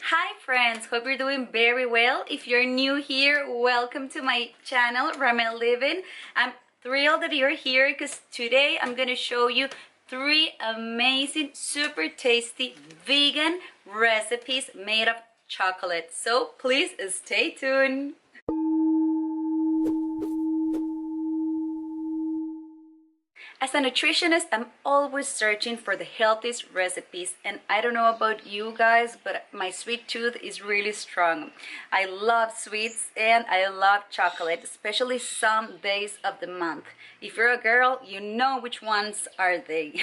Hi friends, hope you're doing very well. If you're new here, welcome to my channel, Rameliving. I'm thrilled that you're here because today I'm going to show you 3 amazing, super tasty vegan recipes made of chocolate. So please stay tuned. As a nutritionist, I'm always searching for the healthiest recipes, and I don't know about you guys, but my sweet tooth is really strong. I love sweets and I love chocolate, especially some days of the month. If you're a girl, you know which ones are they.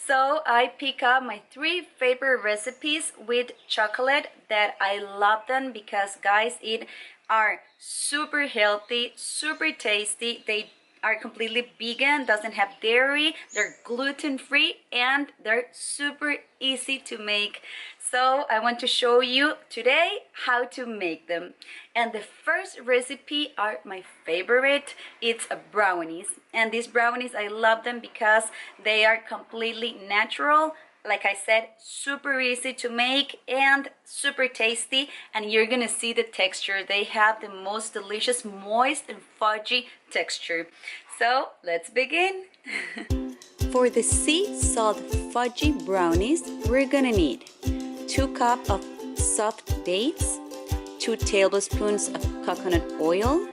So I pick up my 3 favorite recipes with chocolate that I love them because guys, it are super healthy, super tasty. They are completely vegan, doesn't have dairy, they're gluten-free, and they're super easy to make. So I want to show you today how to make them. And the first recipe are my favorite. It's a brownies. And these brownies, I love them because they are completely natural. Like I said, super easy to make and super tasty, and you're gonna see the texture. They have the most delicious, moist and fudgy texture. So let's begin. For the sea salt fudgy brownies, we're gonna need 2 cups of soft dates, 2 tablespoons of coconut oil,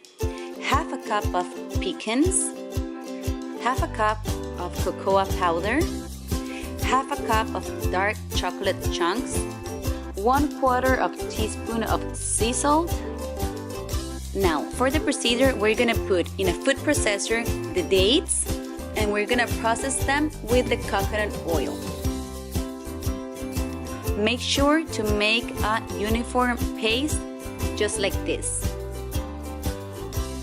half a cup of pecans, half a cup of cocoa powder, half a cup of dark chocolate chunks, 1/4 teaspoon of sea salt. Now, for the procedure, we're gonna put in a food processor the dates, and we're gonna process them with the coconut oil. Make sure to make a uniform paste, just like this.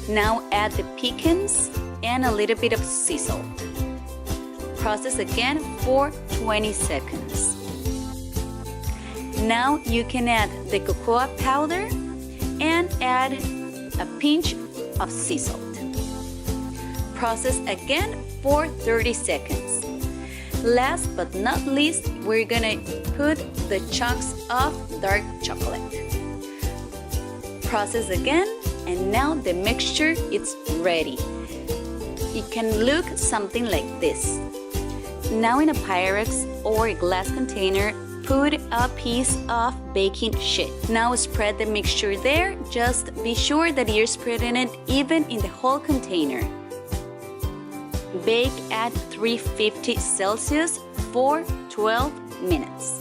Now add the pecans and a little bit of sea salt. Process again for 20 seconds. Now you can add the cocoa powder and add a pinch of sea salt. Process again for 30 seconds. Last but not least, we're gonna put the chunks of dark chocolate. Process again, and now the mixture is ready. It can look something like this. Now in a Pyrex or a glass container, put a piece of baking sheet. Now spread the mixture there. Just be sure that you're spreading it even in the whole container. Bake at 350 Celsius for 12 minutes.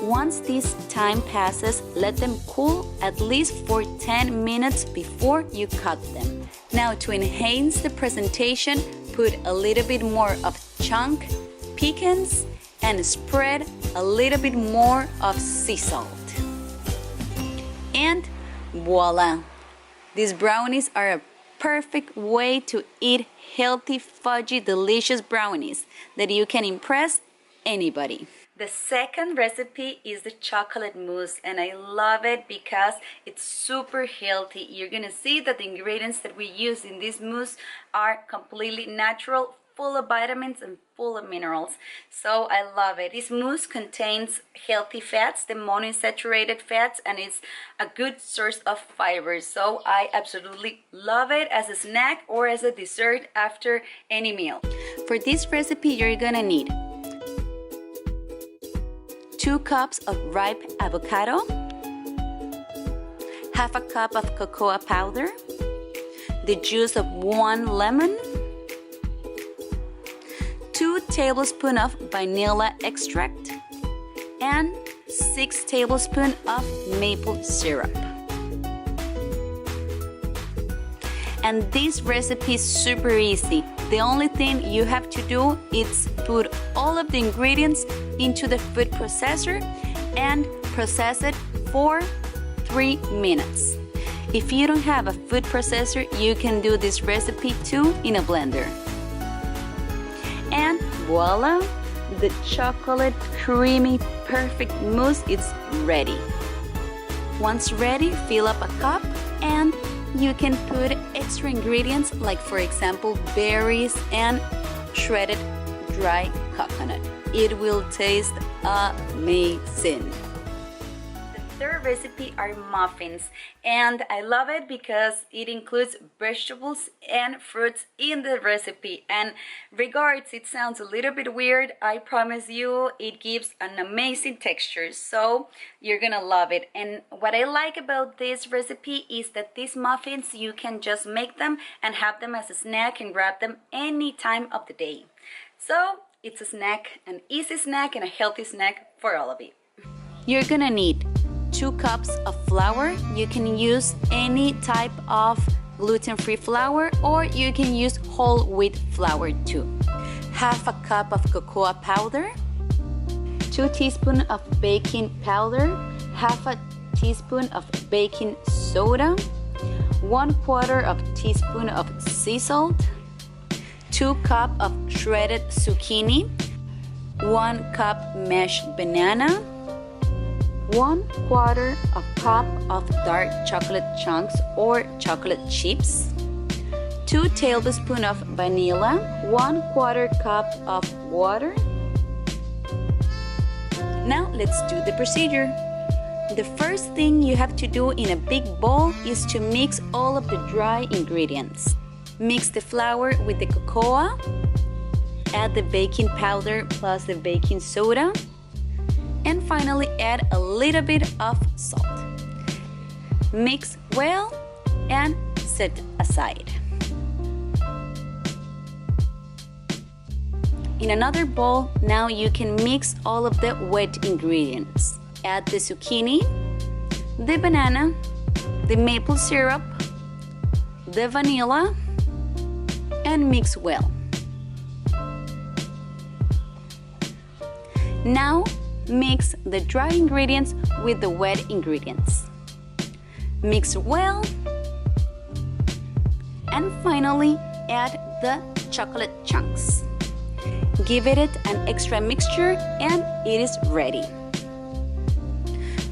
Once this time passes, let them cool at least for 10 minutes before you cut them. Now to enhance the presentation, put a little bit more of chunk pecans and spread a little bit more of sea salt. And voila! These brownies are a perfect way to eat healthy, fudgy, delicious brownies that you can impress anybody. The second recipe is the chocolate mousse, and I love it because it's super healthy. You're gonna see that the ingredients that we use in this mousse are completely natural, full of vitamins and full of minerals. So I love it. This mousse contains healthy fats, the monounsaturated fats, and it's a good source of fiber. So I absolutely love it as a snack or as a dessert after any meal. For this recipe, you're gonna need 2 cups of ripe avocado, half a cup of cocoa powder, the juice of 1 lemon, 2 tablespoons of vanilla extract, and 6 tablespoons of maple syrup. And this recipe is super easy. The only thing you have to do is put all of the ingredients into the food processor and process it for 3 minutes. If you don't have a food processor, you can do this recipe too in a blender. And voila! The chocolate creamy perfect mousse is ready. Once ready, fill up a cup and you can put extra ingredients like, for example, berries and shredded dry coconut. It will taste amazing. third recipe are muffins, and I love it because it includes vegetables and fruits in the recipe. And regards, it sounds a little bit weird, I promise you it gives an amazing texture, so you're gonna love it. And what I like about this recipe is that these muffins, you can just make them and have them as a snack and grab them any time of the day. So it's a snack, an easy snack and a healthy snack for all of you. You're gonna need 2 cups of flour. You can use any type of gluten-free flour, or you can use whole wheat flour too. Half a cup of cocoa powder, 2 teaspoons of baking powder, half a teaspoon of baking soda, 1/4 of teaspoon of sea salt, 2 cups of shredded zucchini, 1 cup mashed banana, 1/4 of cup of dark chocolate chunks or chocolate chips, 2 tablespoons of vanilla, 1/4 cup of water. Now let's do the procedure. The first thing you have to do in a big bowl is to mix all of the dry ingredients. Mix the flour with the cocoa, add the baking powder plus the baking soda, and finally add a little bit of salt. Mix well and set aside. In another bowl, now you can mix all of the wet ingredients. Add the zucchini, the banana, the maple syrup, the vanilla, and mix well. Now mix the dry ingredients with the wet ingredients. Mix well, and finally add the chocolate chunks. Give it an extra mixture and it is ready.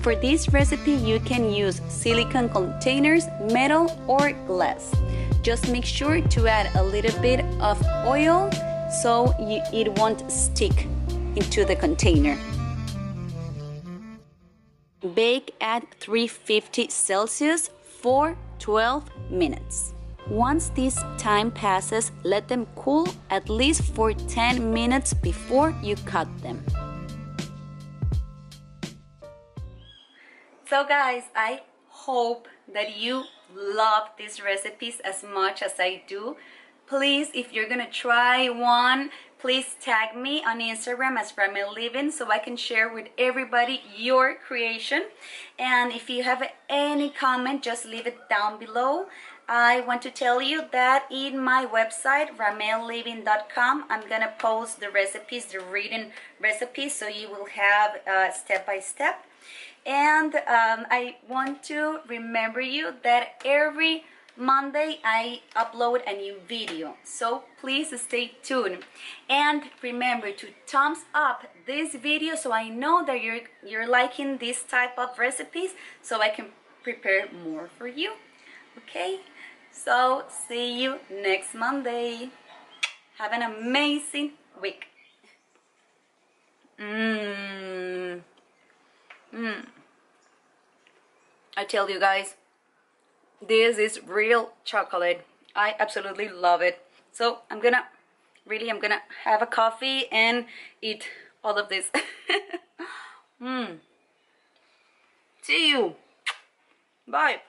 For this recipe, you can use silicone containers, metal or glass. Just make sure to add a little bit of oil so it won't stick into the container. Bake at 350 Celsius for 12 minutes. Once this time passes, let them cool at least for 10 minutes before you cut them. So guys, I hope that you love these recipes as much as I do. Please, if you're gonna try one, please tag me on Instagram as Rameliving so I can share with everybody your creation. And if you have any comment, just leave it down below. I want to tell you that in my website, rameliving.com, I'm gonna post the recipes, the written recipes, so you will have step by step. And I want to remember you that every Monday I upload a new video, so please stay tuned. And remember to thumbs up this video so I know that you're liking this type of recipes, so I can prepare more for you. Okay, so see you next Monday. Have an amazing week. I tell you guys, this is real chocolate. I absolutely love it. So I'm gonna have a coffee and eat all of this. See you. Bye.